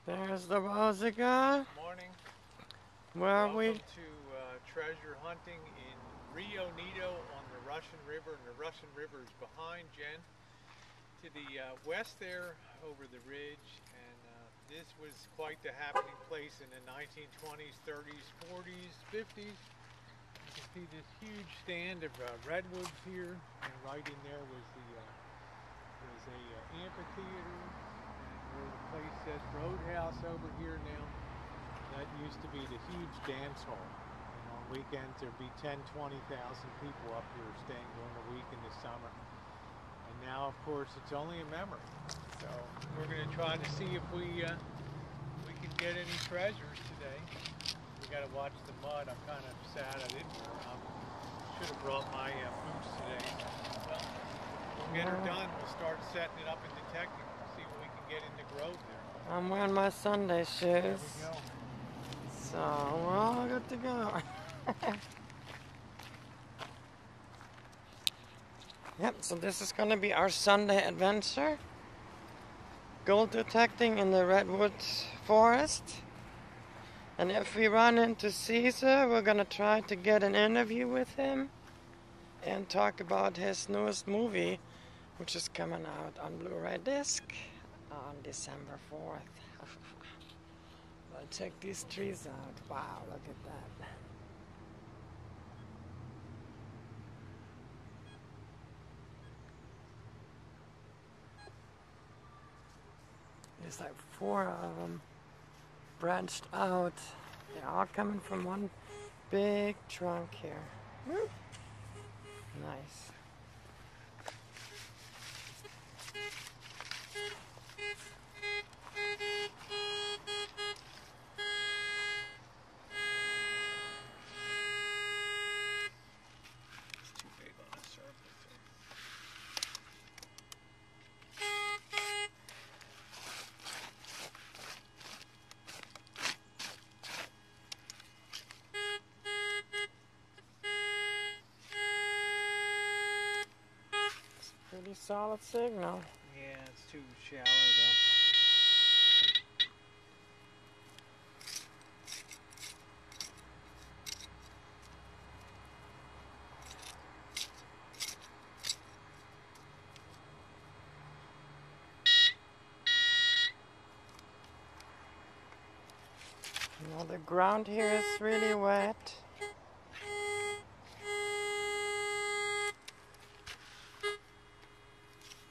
There's the Rosie guy. Morning. Where Welcome we? to treasure hunting in Rio Nido on the Russian River, and the Russian River is behind Jen. To the west there, over the ridge, and this was quite the happening place in the 1920s, 30s, 40s, 50s. You can see this huge stand of redwoods here, and right in there was a amphitheater, and where the place says Roadhouse over here now. That used to be the huge dance hall, and on weekends there'd be 10, 20,000 people up here staying during the week in the summer. And now, of course, it's only a memory. So we're going to try to see if we can get any treasures today. We got to watch the mud. I'm kind of sad I didn't. Should have brought my boots today. Well, we'll get her done. We'll start setting it up and detecting. See what we can get in the grove there. I'm wearing my Sunday shoes. There we go. So we're all good to go. Yep, so this is gonna be our Sunday adventure. Gold detecting in the Redwood Forest. And if we run into Caesar, we're gonna try to get an interview with him and talk about his newest movie, which is coming out on Blu-ray disc on December 4th. But check these trees out. Wow, look at that. There's like 4 of them branched out. They're all coming from one big trunk here. Woo. Nice. It's too big on a surface. Pretty solid signal. Yeah, it's too shallow though. You know, the ground here is really wet.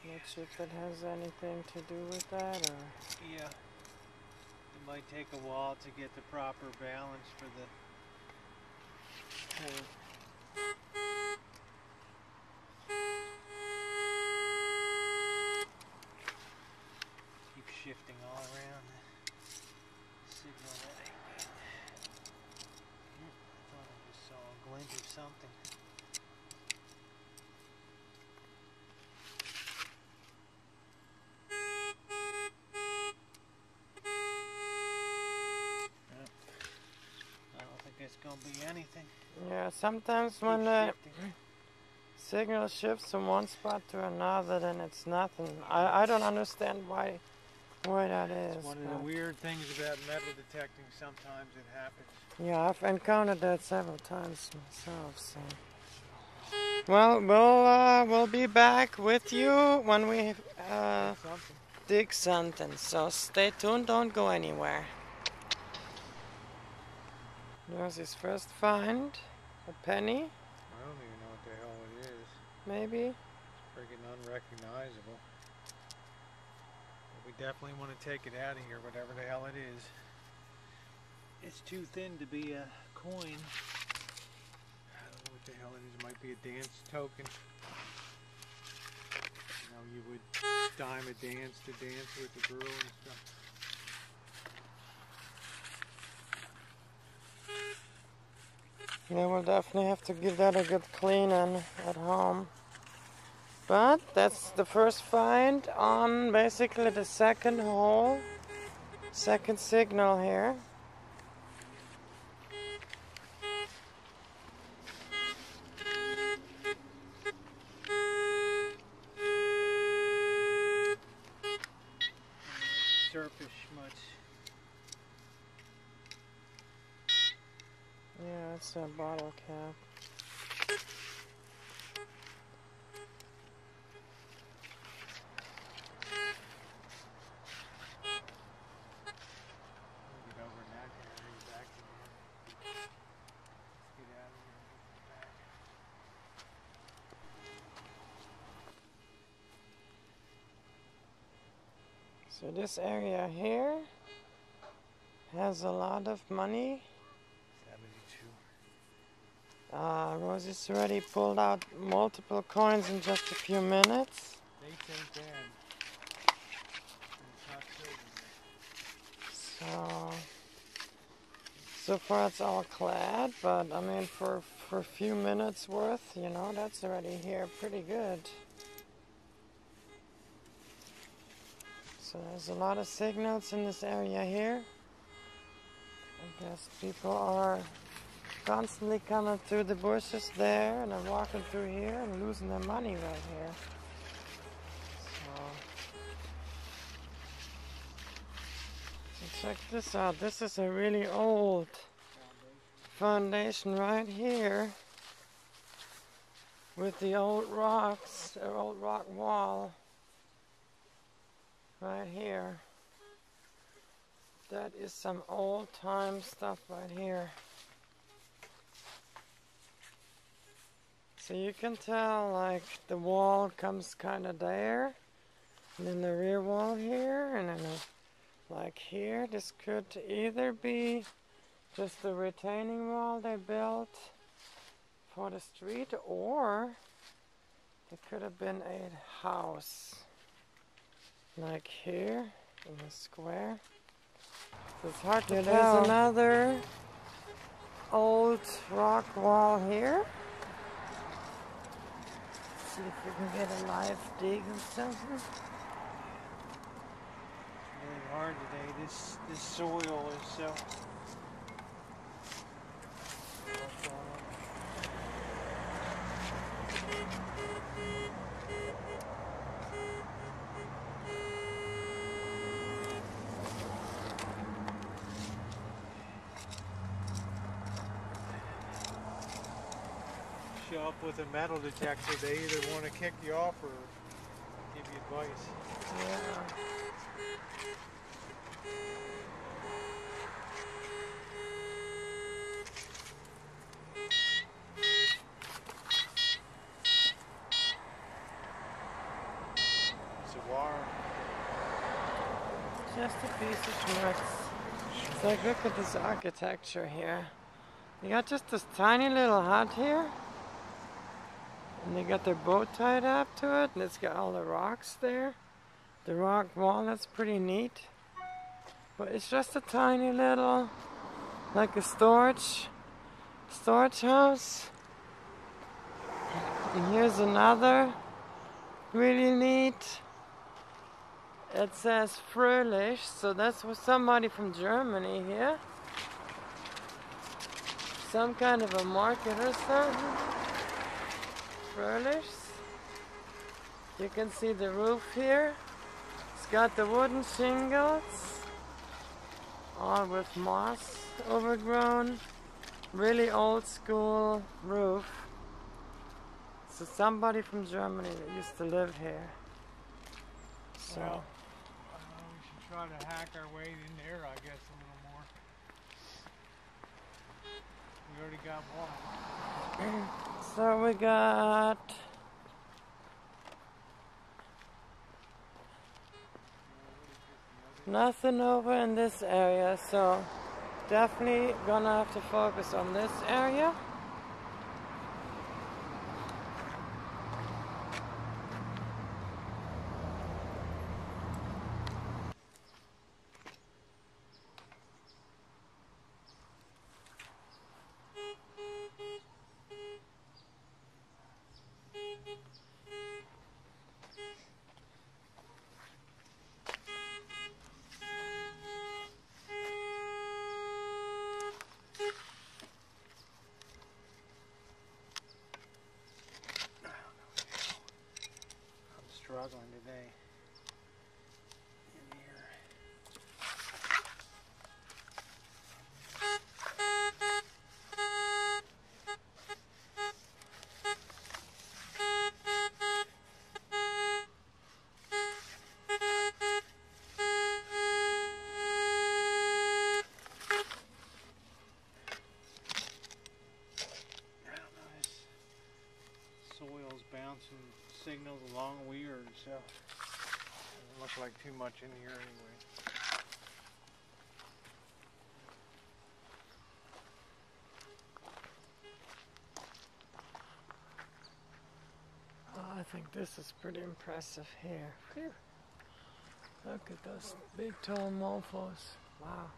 Not sure if it has anything to do with that, or Yeah. It might take a while to get the proper balance for the hole. Keep shifting all around the signal that ain't good. I thought I just saw a glint of something. I don't think it's gonna be anything. yeah, sometimes when the signal shifts from one spot to another, then it's nothing. I don't understand why that is. It's one of the weird things about metal detecting. Sometimes it happens. Yeah, I've encountered that several times myself. So, well, we'll be back with you when we dig something. So stay tuned. Don't go anywhere. There's his first find, a penny, I don't even know what the hell it is. maybe. It's freaking unrecognizable. But we definitely want to take it out of here, whatever the hell it is. It's too thin to be a coin. I don't know what the hell it is. It might be a dance token. You know, you would dime a dance to dance with a girl and stuff. Yeah, we'll definitely have to give that a good cleaning at home. But that's the first find on basically the second hole, second signal here. Surface schmutz. Yeah, it's a bottle cap. Get over in that area back again. Get out of here and get back. So this area here has a lot of money. 72. Rosie's already pulled out multiple coins in just a few minutes. They take them. It's not silver yet. So far it's all clad, but I mean for a few minutes worth, you know, that's already here pretty good. So there's a lot of signals in this area here. I guess people are constantly coming through the bushes there and then walking through here and losing their money right here. So check this out. This is a really old foundation right here with the old rocks, an old rock wall right here. That is some old time stuff right here. So you can tell like the wall comes kind of there, and then the rear wall here, and then like here. This could either be just the retaining wall they built for the street, or it could have been a house like here in the square. So it's hard to tell. There's another old rock wall here. See if we can get a live dig or something. It's really hard today. This soil is so. Show up with a metal detector, they either want to kick you off or give you advice. Yeah. It's a wire. Just a piece of schmutz. It's like, look at this architecture here. You got just this tiny little hut here. And they got their boat tied up to it. And it's got all the rocks there. The rock wall, that's pretty neat. But it's just a tiny little, like a storage house. And here's another really neat. It says Fröhlich, so that's somebody from Germany here. Some kind of a market or something. Fröhlich. You can see the roof here. It's got the wooden shingles, all with moss overgrown. Really old school roof. So somebody from Germany that used to live here. So. Well, we should try to hack our way in there, I guess, a little more. We already got one. So we got nothing over in this area, so definitely gonna have to focus on this area. Struggling today in here. signals along weird, so doesn't look like too much in here anyway. Oh, I think this is pretty impressive here. Phew. Look at those big tall mofos. Wow.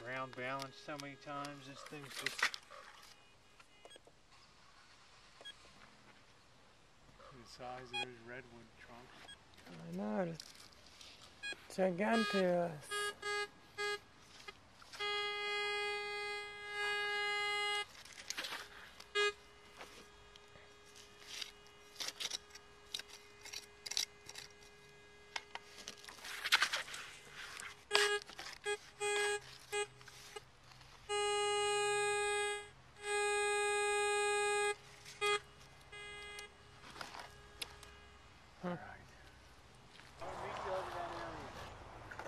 Ground balanced so many times, this thing's just the size of those redwood trunks. I know. Gigantic.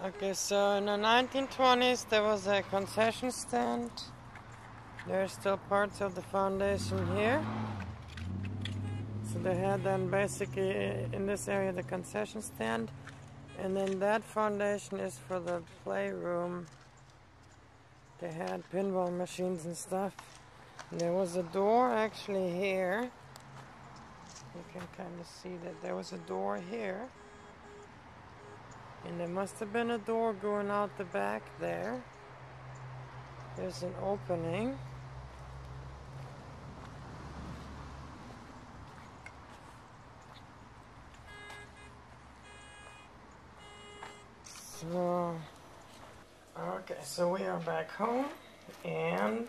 Okay, so in the 1920s there was a concession stand. There are still parts of the foundation here. So they had then basically in this area the concession stand, and then that foundation is for the playroom. They had pinball machines and stuff. And there was a door actually here. You can kind of see that there was a door here. And there must have been a door going out the back there. There's an opening. So, okay, so we are back home, and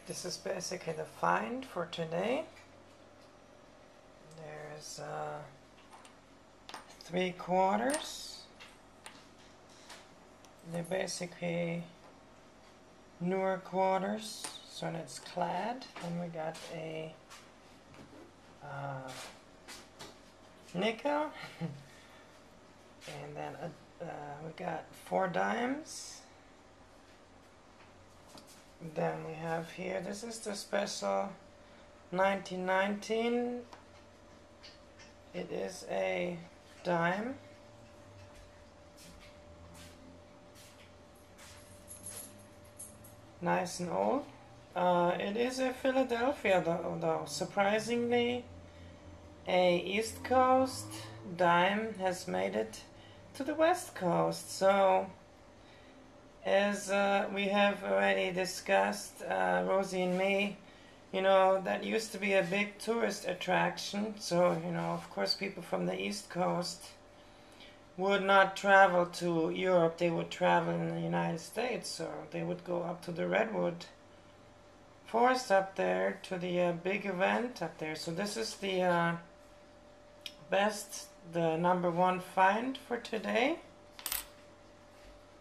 this is basically the find for today. There's 3/4. They're basically newer quarters, so it's clad. Then we got a nickel, and then we got 4 dimes. Then we have here, this is the special 1919. It is a dime. Nice and old. It is a Philadelphia though. Surprisingly, a East Coast dime has made it to the West Coast. So, as we have already discussed, Rosie and me, you know, that used to be a big tourist attraction. So, you know, of course people from the East Coast would not travel to Europe. They would travel in the United States. So they would go up to the Redwood Forest up there to the big event up there. So this is the the #1 find for today.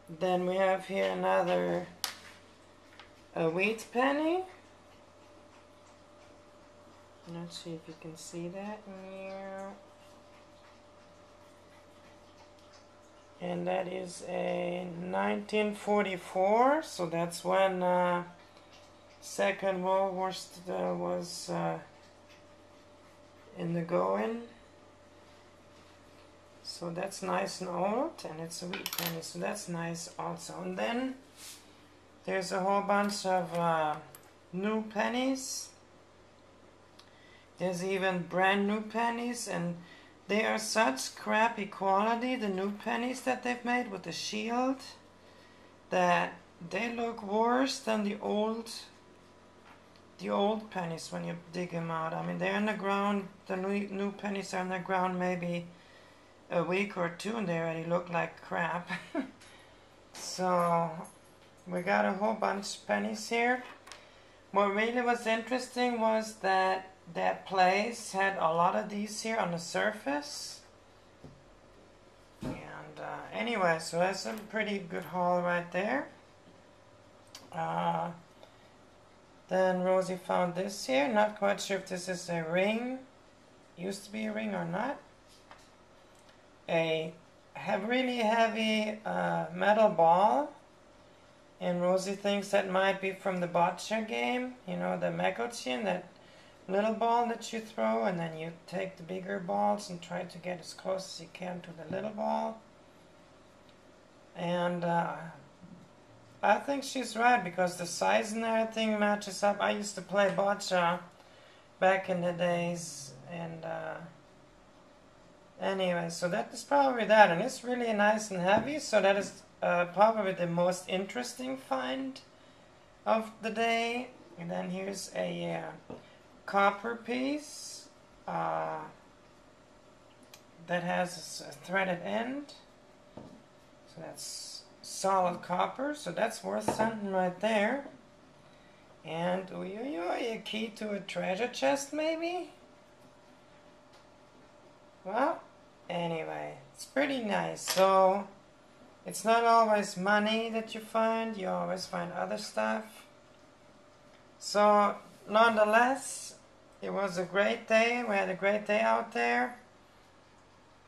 Then we have here another wheat penny. Let's see if you can see that. And that is a 1944, so that's when Second World War was in the going. So that's nice and old, and it's a wheat penny, so that's nice also. And then There's a whole bunch of new pennies. There's even brand new pennies, and they are such crappy quality, the new pennies that they've made with the shield, that they look worse than the old pennies when you dig them out. I mean, they're in the ground, the new pennies are in the ground maybe a week or two, and they already look like crap. So we got a whole bunch of pennies here. What really was interesting was that that place had a lot of these here on the surface. And anyway, so that's a pretty good haul right there. Then Rosie found this here. Not quite sure if this is a ring. Used to be a ring or not. A really heavy metal ball. And Rosie thinks that might be from the bocce game. You know, the Mekochin, that little ball that you throw, and then you take the bigger balls and try to get as close as you can to the little ball. And I think she's right, because the size and everything matches up. I used to play bocce back in the days, and anyway, so that is probably that, and it's really nice and heavy, so that is probably the most interesting find of the day. And then here's a copper piece that has a threaded end, so that's solid copper, so that's worth something right there. And a key to a treasure chest maybe? Well, anyway, it's pretty nice. So it's not always money that you find, you always find other stuff. So nonetheless, it was a great day. We had a great day out there.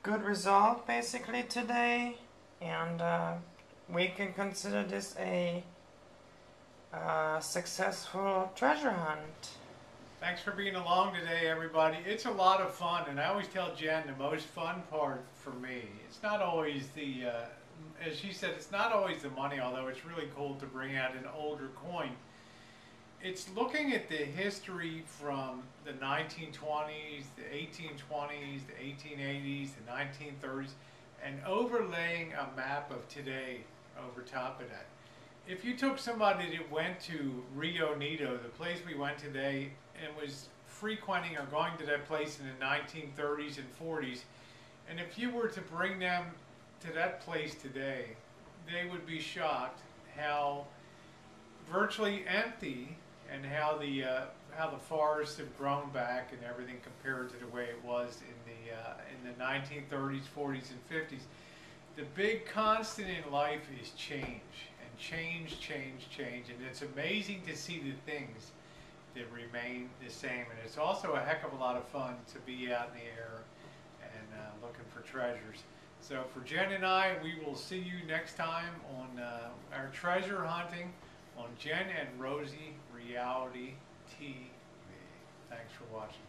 Good result basically today, and we can consider this a successful treasure hunt. Thanks for being along today, everybody. It's a lot of fun, and I always tell Jen the most fun part for me, it's not always the, as she said, it's not always the money, although it's really cool to bring out an older coin. It's looking at the history from the 1920s, the 1820s, the 1880s, the 1930s, and overlaying a map of today over top of that. If you took somebody that went to Rio Nido, the place we went today, and was frequenting or going to that place in the 1930s and 40s, and if you were to bring them to that place today, they would be shocked how virtually empty and how the forests have grown back and everything compared to the way it was in the 1930s, 40s, and 50s. The big constant in life is change, and change, and it's amazing to see the things that remain the same, and it's also a heck of a lot of fun to be out in the air and looking for treasures. So for Jen and I, we will see you next time on our treasure hunting on Jenn and Rosie Reality TV. Thanks for watching.